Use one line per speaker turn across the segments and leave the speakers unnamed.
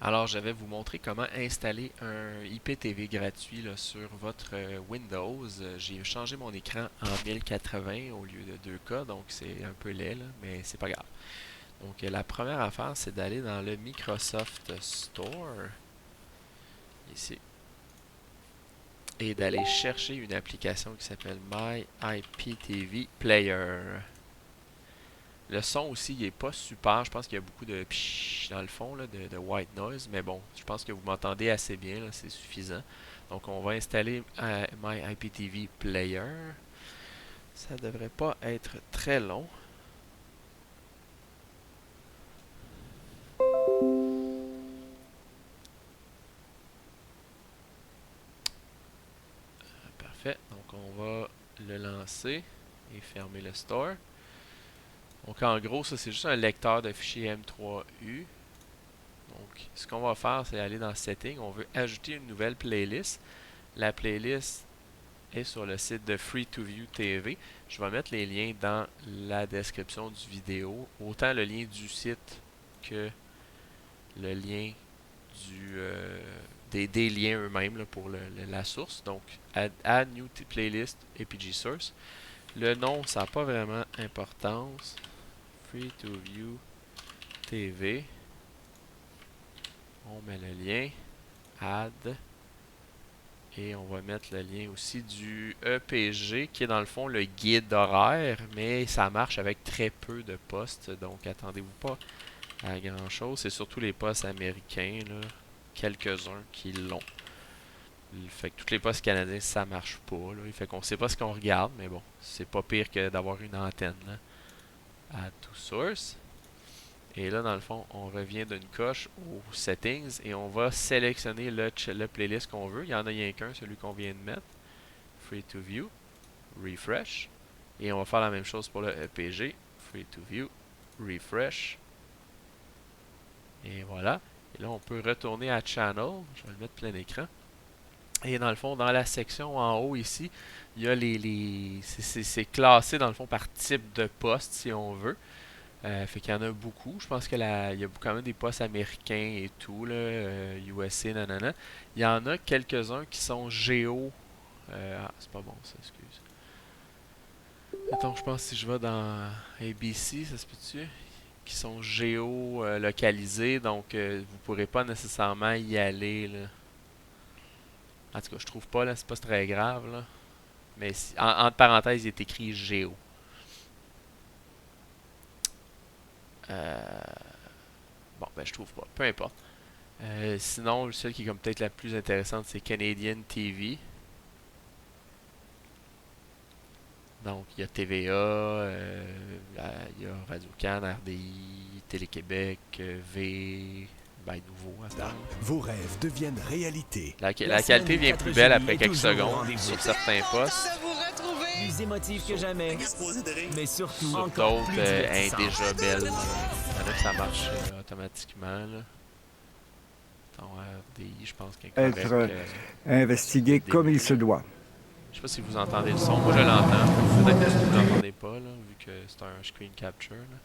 Alors, je vais vous montrer comment installer un IPTV gratuit là, sur votre Windows. J'ai changé mon écran en 1080 au lieu de 2K, donc c'est un peu laid, là, mais c'est pas grave. Donc, la première affaire, c'est d'aller dans le Microsoft Store, ici, et d'aller chercher une application qui s'appelle My IPTV Player. Le son aussi, il est pas super. Je pense qu'il y a beaucoup de pshhh dans le fond, là, de white noise. Mais bon, je pense que vous m'entendez assez bien, là, c'est suffisant. Donc, on va installer My IPTV Player. Ça devrait pas être très long. Parfait. Donc, on va le lancer et fermer le store. Donc, en gros, ça, c'est juste un lecteur de fichiers M3U. Donc, ce qu'on va faire, c'est aller dans Settings. On veut ajouter une nouvelle playlist. La playlist est sur le site de Free2View TV. Je vais mettre les liens dans la description du vidéo. Autant le lien du site que le lien des liens eux-mêmes pour la source. Donc, add new playlist APG source. Le nom, ça n'a pas vraiment importance. Free2View TV. On met le lien. Add. Et on va mettre le lien aussi du EPG, qui est dans le fond le guide horaire, mais ça marche avec très peu de postes, donc attendez-vous pas à grand chose. C'est surtout les postes américains, quelques-uns qui l'ont. Fait que tous les postes canadiens, ça marche pas. Là. Fait qu'on sait pas ce qu'on regarde, mais bon, c'est pas pire que d'avoir une antenne. Là. Add to source. Et là, dans le fond, on revient d'une coche aux settings et on va sélectionner le playlist qu'on veut. Il y en a rien qu'un, celui qu'on vient de mettre. Free to view. Refresh. Et on va faire la même chose pour le EPG. Free to view. Refresh. Et voilà. Et là, on peut retourner à Channel. Je vais le mettre plein écran. Et dans le fond, dans la section en haut ici, il y a c'est classé dans le fond par type de poste si on veut. Fait qu'il y en a beaucoup. Je pense que il y a quand même des postes américains et tout, là, USA, nanana. Il y en a quelques-uns qui sont géo. C'est pas bon ça, excuse. Attends, je pense que si je vais dans ABC, ça se peut-tu? Qui sont géo-localisés, donc vous pourrez pas nécessairement y aller, là. En tout cas, je trouve pas, là, c'est pas très grave, là. Mais entre parenthèses, il est écrit géo. Bon, ben je trouve pas. Peu importe. Sinon, celle qui est comme peut-être la plus intéressante, c'est Canadian TV. Donc, il y a TVA, il y a Radio-Can, RDI, Télé-Québec, V, ben nouveau, attends.
Vos rêves deviennent réalité.
La qualité devient plus belle après quelques secondes sur certains postes.
Plus émotif que jamais, mais surtout
Sur
encore
d'autres,
plus
elle est
divertissant.
déjà belle. Il y en a que ça marche automatiquement. Là. Ton RDI, je pense qu'un Québec.
Être investigué comme il se doit.
Je sais pas si vous entendez le son. Moi, je l'entends. Peut-être que vous ne l'entendez pas, là, vu que c'est un screen capture. Là.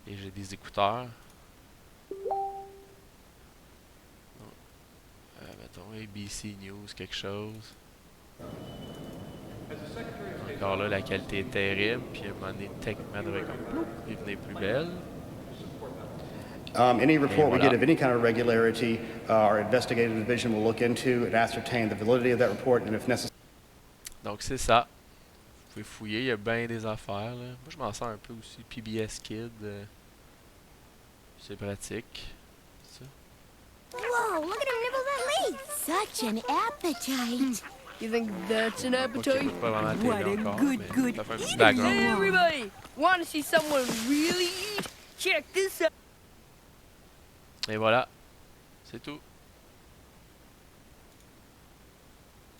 Et j'ai des écouteurs. Mettons ABC News, quelque chose. Encore là, la qualité est terrible. Puis à un moment donné, TechMed devrait comme devenir plus belle.
Any report we
voilà.
get of any kind of irregularity, our investigative division will look into and ascertain the validity of that report, and if necessary.
Donc c'est ça. Vous pouvez fouiller, il y a bien des affaires. Là. Moi je m'en sers un peu aussi. PBS Kid, c'est pratique. Ça.
Whoa, look at him nibble that leaf. Such an appetite.
You think that's an
Ok,
appetite?
pas vraiment télé
What a
encore,
good,
mais
good
ça fait un petit
eating.
background.
Hey, everybody! Want to see someone really eat? Check this out.
Et voilà, c'est tout.